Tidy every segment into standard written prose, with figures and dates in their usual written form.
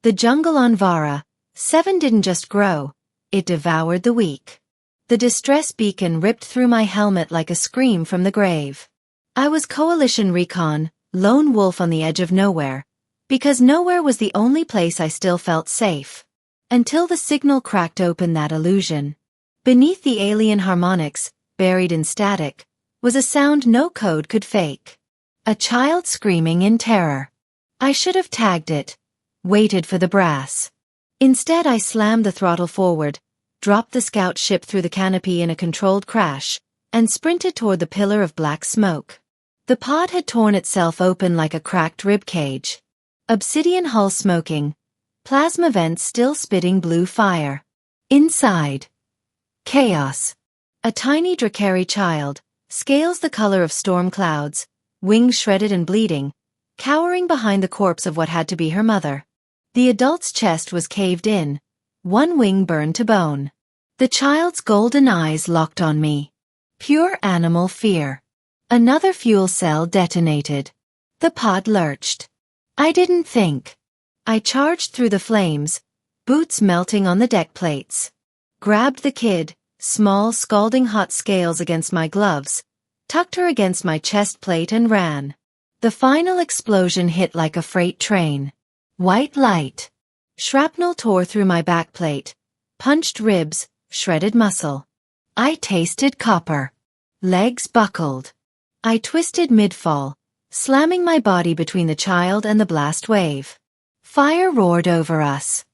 The jungle on Vara 7 didn't just grow, it devoured the weak. The distress beacon ripped through my helmet like a scream from the grave. I was Coalition Recon, lone wolf on the edge of nowhere, because nowhere was the only place I still felt safe. Until the signal cracked open that illusion. Beneath the alien harmonics, buried in static, was a sound no code could fake. A child screaming in terror. I should have tagged it, waited for the brass. Instead I slammed the throttle forward, dropped the scout ship through the canopy in a controlled crash, and sprinted toward the pillar of black smoke. The pod had torn itself open like a cracked rib cage. Obsidian hull smoking, plasma vents still spitting blue fire. Inside. Chaos. A tiny Drakari child, scales the color of storm clouds, wings shredded and bleeding, cowering behind the corpse of what had to be her mother. The adult's chest was caved in, one wing burned to bone. The child's golden eyes locked on me. Pure animal fear. Another fuel cell detonated. The pod lurched. I didn't think. I charged through the flames, boots melting on the deck plates. Grabbed the kid, small scalding hot scales against my gloves, tucked her against my chest plate and ran. The final explosion hit like a freight train. White light. Shrapnel tore through my backplate, punched ribs, shredded muscle. I tasted copper. Legs buckled. I twisted mid-fall, slamming my body between the child and the blast wave. Fire roared over us.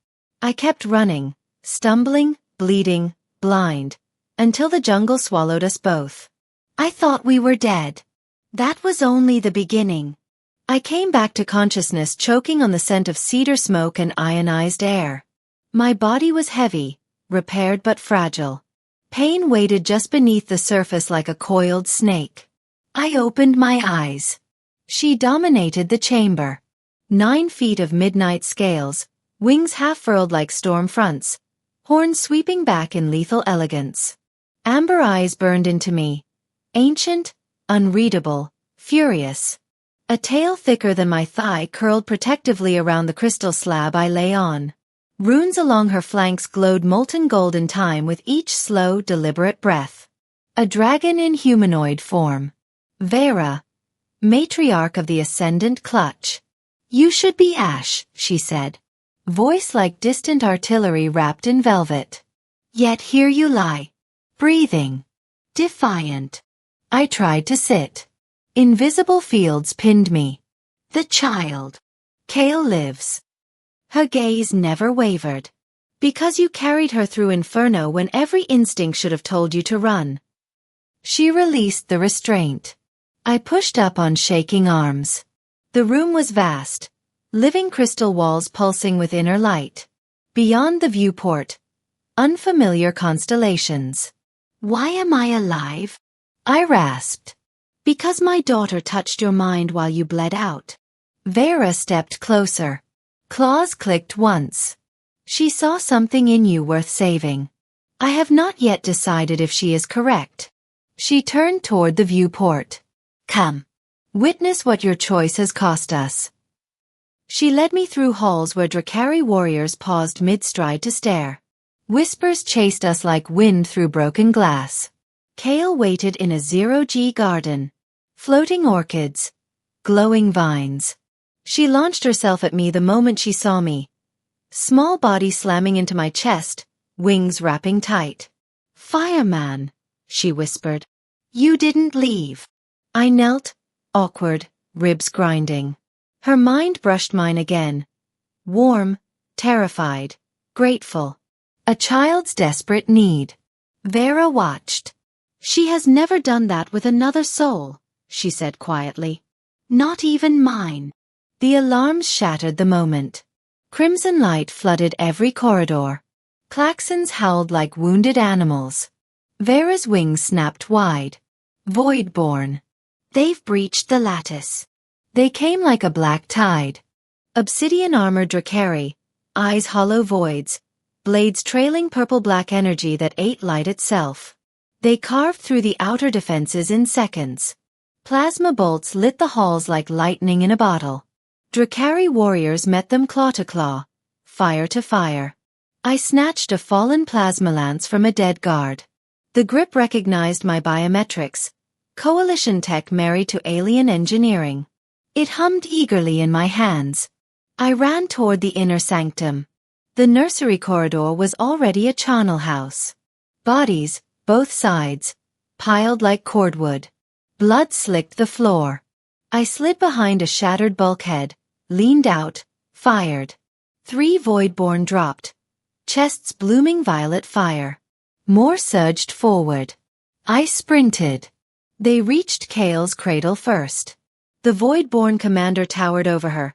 I kept running, stumbling, bleeding, blind, until the jungle swallowed us both. I thought we were dead. That was only the beginning. I came back to consciousness choking on the scent of cedar smoke and ionized air. My body was heavy, repaired but fragile. Pain waited just beneath the surface like a coiled snake. I opened my eyes. She dominated the chamber. 9 feet of midnight scales, wings half-furled like storm fronts, horns sweeping back in lethal elegance. Amber eyes burned into me. Ancient, unreadable, furious. A tail thicker than my thigh curled protectively around the crystal slab I lay on. Runes along her flanks glowed molten gold in time with each slow, deliberate breath. A dragon in humanoid form. Vera, matriarch of the Ascendant Clutch. You should be Ash, she said. Voice like distant artillery wrapped in velvet. Yet here you lie. Breathing. Defiant. I tried to sit. Invisible fields pinned me. The child. Kale lives. Her gaze never wavered. Because you carried her through inferno when every instinct should have told you to run. She released the restraint. I pushed up on shaking arms. The room was vast, living crystal walls pulsing with inner light. Beyond the viewport, unfamiliar constellations. Why am I alive? I rasped. Because my daughter touched your mind while you bled out. Vera stepped closer. Claws clicked once. She saw something in you worth saving. I have not yet decided if she is correct. She turned toward the viewport. Come. Witness what your choice has cost us. She led me through halls where Drakari warriors paused mid-stride to stare. Whispers chased us like wind through broken glass. Kale waited in a zero-G garden. Floating orchids. Glowing vines. She launched herself at me the moment she saw me. Small body slamming into my chest, wings wrapping tight. Fireman, she whispered. You didn't leave. I knelt, awkward, ribs grinding. Her mind brushed mine again. Warm, terrified, grateful. A child's desperate need. Vera watched. She has never done that with another soul, she said quietly. Not even mine. The alarms shattered the moment. Crimson light flooded every corridor. Klaxons howled like wounded animals. Vera's wings snapped wide. Voidborn. They've breached the lattice. They came like a black tide. Obsidian-armored Drakari, eyes hollow voids, blades trailing purple-black energy that ate light itself. They carved through the outer defenses in seconds. Plasma bolts lit the halls like lightning in a bottle. Drakari warriors met them claw to claw, fire to fire. I snatched a fallen plasma lance from a dead guard. The grip recognized my biometrics, coalition tech married to alien engineering. It hummed eagerly in my hands. I ran toward the inner sanctum. The nursery corridor was already a charnel house. Bodies, both sides, piled like cordwood. Blood slicked the floor. I slid behind a shattered bulkhead, leaned out, fired. 3 Voidborn dropped, chests blooming violet fire. More surged forward. I sprinted. They reached Kale's cradle first. The Voidborn commander towered over her,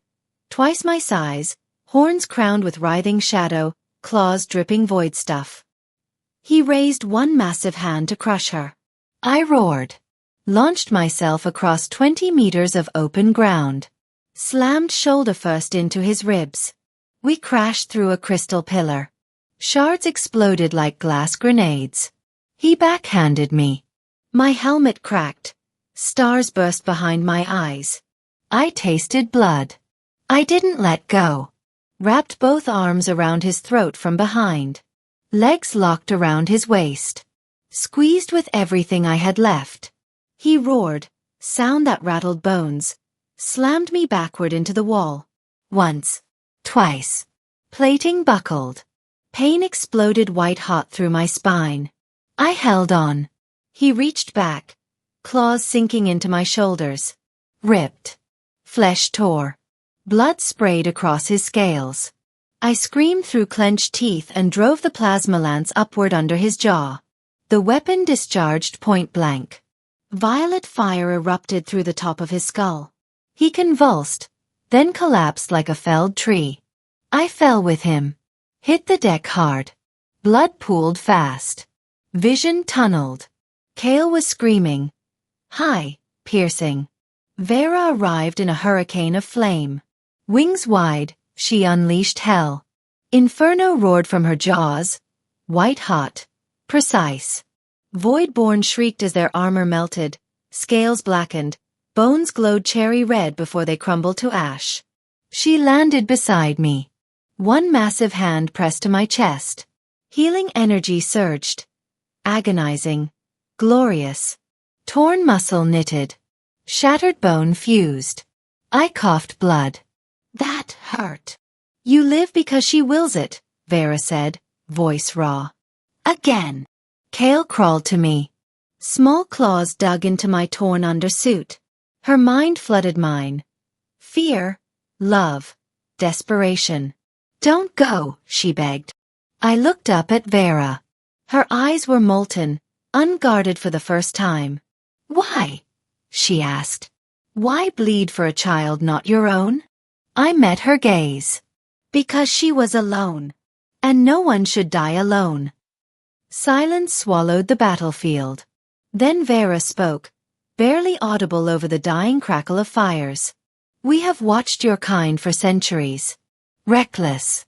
twice my size, horns crowned with writhing shadow, claws dripping void stuff. He raised one massive hand to crush her. I roared. Launched myself across 20 meters of open ground. Slammed shoulder first into his ribs. We crashed through a crystal pillar. Shards exploded like glass grenades. He backhanded me. My helmet cracked. Stars burst behind my eyes. I tasted blood. I didn't let go. Wrapped both arms around his throat from behind. Legs locked around his waist. Squeezed with everything I had left. He roared, sound that rattled bones. Slammed me backward into the wall. Once. Twice. Plating buckled. Pain exploded white-hot through my spine. I held on. He reached back, claws sinking into my shoulders. Ripped. Flesh tore. Blood sprayed across his scales. I screamed through clenched teeth and drove the plasma lance upward under his jaw. The weapon discharged point blank. Violet fire erupted through the top of his skull. He convulsed, then collapsed like a felled tree. I fell with him. Hit the deck hard. Blood pooled fast. Vision tunneled. Kale was screaming. High, piercing. Vera arrived in a hurricane of flame. Wings wide, she unleashed hell. Inferno roared from her jaws. White hot. Precise. Voidborn shrieked as their armor melted. Scales blackened. Bones glowed cherry red before they crumbled to ash. She landed beside me. One massive hand pressed to my chest. Healing energy surged. Agonizing. Glorious. Torn muscle knitted. Shattered bone fused. I coughed blood. That hurt. You live because she wills it, Vera said, voice raw. Again. Kale crawled to me. Small claws dug into my torn undersuit. Her mind flooded mine. Fear. Love. Desperation. Don't go, she begged. I looked up at Vera. Her eyes were molten, unguarded for the first time. Why? She asked. Why bleed for a child not your own? I met her gaze. Because she was alone. And no one should die alone. Silence swallowed the battlefield. Then Vera spoke, barely audible over the dying crackle of fires. We have watched your kind for centuries. Reckless.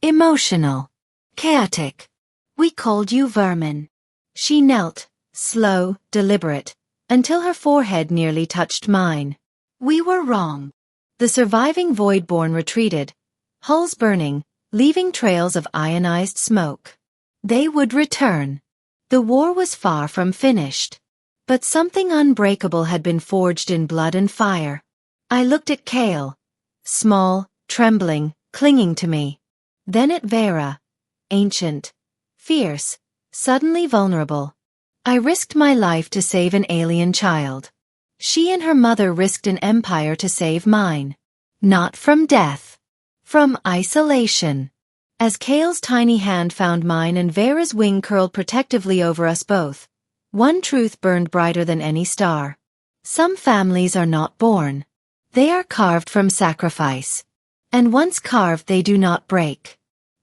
Emotional. Chaotic. We called you vermin. She knelt, slow, deliberate, until her forehead nearly touched mine. We were wrong. The surviving Voidborn retreated, hulls burning, leaving trails of ionized smoke. They would return. The war was far from finished. But something unbreakable had been forged in blood and fire. I looked at Kale. Small, trembling, clinging to me. Then at Vera. Ancient. Fierce. Suddenly vulnerable. I risked my life to save an alien child. She and her mother risked an empire to save mine. Not from death. From isolation. As Kale's tiny hand found mine and Vera's wing curled protectively over us both, one truth burned brighter than any star. Some families are not born. They are carved from sacrifice. And once carved they do not break.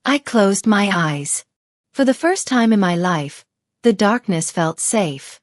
I closed my eyes. For the first time in my life, the darkness felt safe.